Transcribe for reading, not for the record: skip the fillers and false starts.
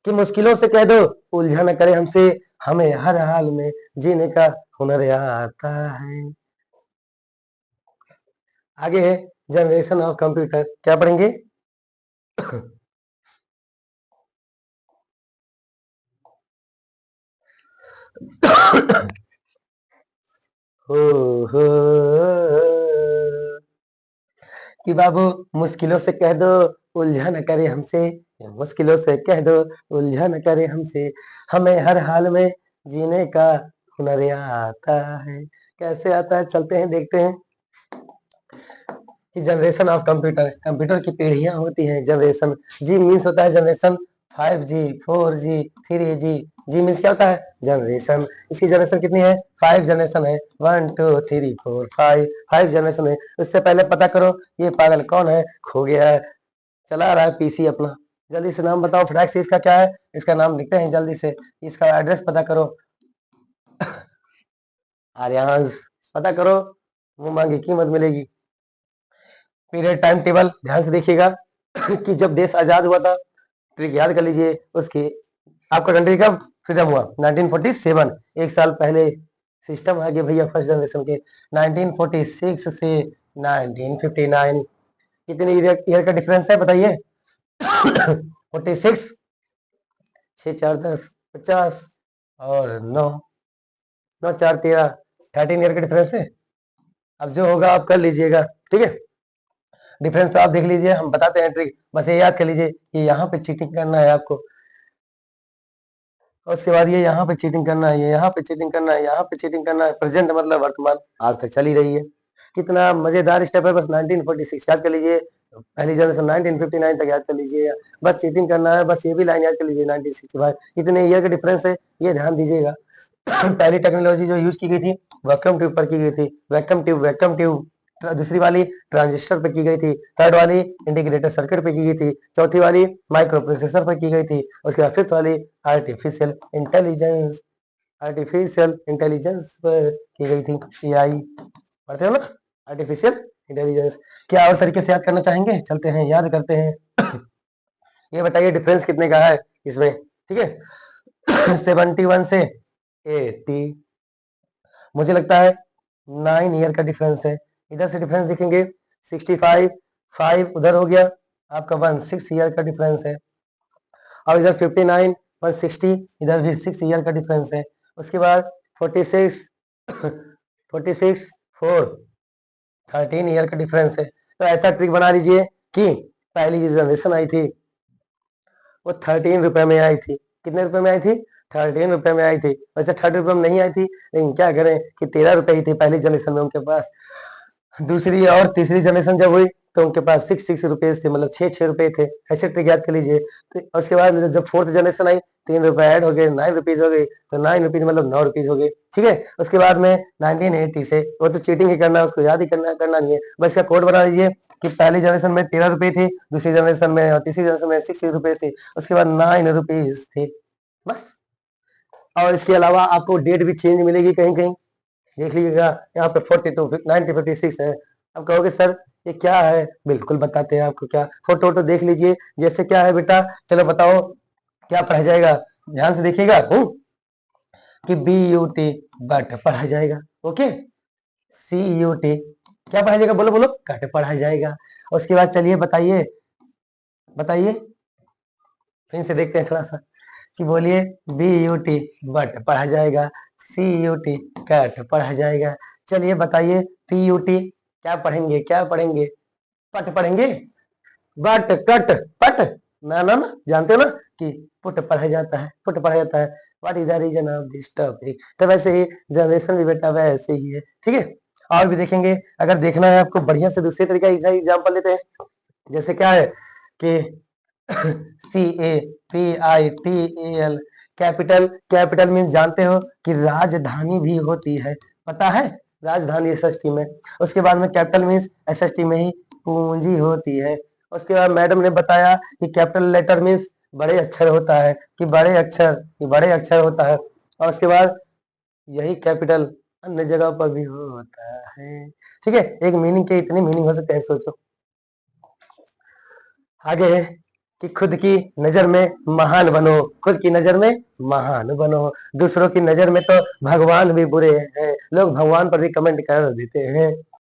कि मुश्किलों से कह दो उलझा न करे हमसे, हमें हर हाल में जीने का हुनर आता है। आगे है जनरेशन ऑफ कंप्यूटर, क्या पढ़ेंगे? हो हो कि बाबू मुश्किलों से कह दो उलझा न करे हमसे, मुश्किलों से कह दो उलझा न करे हमसे, हमें हर हाल में जीने का हुनर आता है। कैसे आता है चलते हैं देखते हैं। कि जनरेशन ऑफ कंप्यूटर, कंप्यूटर की पीढ़ियां होती हैं। जनरेशन, जी मीन्स होता है जनरेशन 5G 4G 3G। जी मीन्स क्या होता है? जनरेशन। इसकी जनरेशन कितनी है? 5 जनरेशन है। 1 2 3 4 5 जनरेशन है। उससे पहले पता करो ये पागल कौन है, खो गया है, चला रहा है पीसी अपना। जल्दी से नाम बताओ फटाक से, इसका क्या है? इसका नाम लिखते हैं जल्दी से, इसका एड्रेस पता करो। आर्यांश पता करो, वो मांगी कीमत मिलेगी। पीरियड टाइम टेबल ध्यान से देखिएगा कि जब देश आजाद हुआ था, ट्रिक याद कर लीजिए उसकी। आपका कंट्री कब फ्रीडम हुआ? 1947। एक साल पहले सिस्टम आ गया भैया फर्स्ट जनरेशन के। 1946 से 1959, कितने ईयर का डिफरेंस है बताइए? 46, 6 4 10 50 और 9 9 4 13, 13 ईयर का डिफरेंस है। अब जो होगा आप कर लीजिएगा, ठीक है। डिफरेंस तो आप देख लीजिए, हम बताते हैं ट्रिक, बस ये याद कर लीजिए कि यहाँ पे चीटिंग करना है आपको, उसके बाद ये यहाँ पे चीटिंग करना है, ये यहाँ पे चीटिंग करना है, यहाँ पे चीटिंग करना है। प्रेजेंट मतलब वर्तमान, आज तक चली रही है। कितना मजेदार स्टेप है, बस 1946 याद कर लीजिए, पहली जनरेशन 1959 तक याद कर लीजिए। बस चीटिंग करना है, बस ये भी लाइन याद कर लीजिए 1965। कितने ईयर का डिफरेंस है ये ध्यान दीजिएगा। पहली टेक्नोलॉजी जो यूज की गई थी वैक्यूम ट्यूब पर की गई थी, वैक्यूम ट्यूब। दूसरी वाली ट्रांजिस्टर पर की गई थी, थर्ड वाली इंटीग्रेटेड सर्किट पे की गई थी, चौथी वाली माइक्रो प्रोसेसर पर की गई थी, उसके बाद फिफ्थ वाली आर्टिफिशियल इंटेलिजेंस, आर्टिफिशियल इंटेलिजेंस पर की गई थी, एआई पढ़ते हो ना, आर्टिफिशियल इंटेलिजेंस। क्या और तरीके से याद करना चाहेंगे? चलते हैं याद करते हैं। ये बताइए डिफरेंस कितने का है इसमें, ठीक है। 71 से 80, मुझे लगता है 9 ईयर का डिफरेंस है। इधर से डिफरेंस देखेंगे 65, 5 उधर हो गया आपका 6 ईयर का डिफरेंस है। और इधर 59 160, इधर भी 6 ईयर का डिफरेंस है। उसके बाद 46 46 4 13 ईयर का डिफरेंस है। तो ऐसा ट्रिक बना लीजिए कि पहली जो जनरेशन आई थी वो 13 रुपए में आई थी। कितने रुपए में आई थी? 13 रुपए में आई थी। वैसे 30 रुपए में नहीं आई थी, लेकिन क्या करें कि 13 रुपए ही थी पहली जनरेशन में उनके पास। दूसरी और तीसरी जनरेशन जब हुई तो उनके पास 6 रुपीज थे, मतलब 6 रुपए थे। ऐसे ट्रिक याद कर लीजिए। तो उसके बाद जब फोर्थ जनरेशन आई, 3 रुपए ऐड हो गए, 9 रुपीज हो गई, तो 9 रुपीज मतलब 9 रुपीज हो गई, ठीक है। उसके बाद में 1980 से, वो तो चीटिंग ही करना है, उसको याद ही करना नहीं है, बस इसका कोड बना लीजिए कि पहली जनरेशन में 13 रुपए थी, दूसरी जनरेशन में और तीसरी जनरेशन में 6 रुपए थी, उसके बाद 9 रुपीज थी, बस। और इसके अलावा आपको डेट भी चेंज मिलेगी कहीं कहीं, देख लीजिएगा यहाँ पे 42 1956 है। अब कहोगे सर ये क्या है, बिल्कुल बताते हैं आपको। क्या फोटो वोटो देख लीजिए, जैसे क्या है बेटा, चलो बताओ क्या पढ़ा जाएगा, ध्यान से देखिएगा। कि BUT बट पढ़ा जाएगा, ओके। CUT क्या पढ़ा जाएगा, बोलो बोलो, कट पढ़ा जाएगा। उसके बाद चलिए बताइए बताइए, फिर से देखते हैं थोड़ा सा, कि बोलिए BUT बट पढ़ा जाएगा, CUT कट पढ़ा जाएगा। चलिए बताइए PUT क्या पढ़ेंगे, क्या पढ़ेंगे? पट पढ़ेंगे, बट कट पट, ना जानते हो ना कि पुट पढ़ा जाता है, पुट पढ़ा जाता है। What is the reason of this topic? तो वैसे ही जनरेशन भी बेटा वैसे ही है, ठीक है। और भी देखेंगे, अगर देखना है आपको बढ़िया से दूसरे तरीका एग्जाम्पल लेते हैं। जैसे क्या है कि CAPITAL, कैपिटल, कैपिटल मीन्स जानते हो कि राजधानी भी होती है, पता है, राजधानी एसएसटी में। उसके बाद में कैपिटल मीन्स एसएसटी में ही पूंजी होती है। उसके बाद मैडम ने बताया कि कैपिटल लेटर मीन्स बड़े अक्षर होता है, कि बड़े अक्षर होता है। और उसके बाद यही कैपिटल अन्य जगह पर भी होता है, ठीक है। एक मीनिंग के इतनी मीनिंग हो सकते हैं, सोचो। आगे कि खुद की नजर में महान बनो, खुद की नजर में महान बनो, दूसरों की नजर में तो भगवान भी बुरे हैं, लोग भगवान पर भी कमेंट कर देते हैं।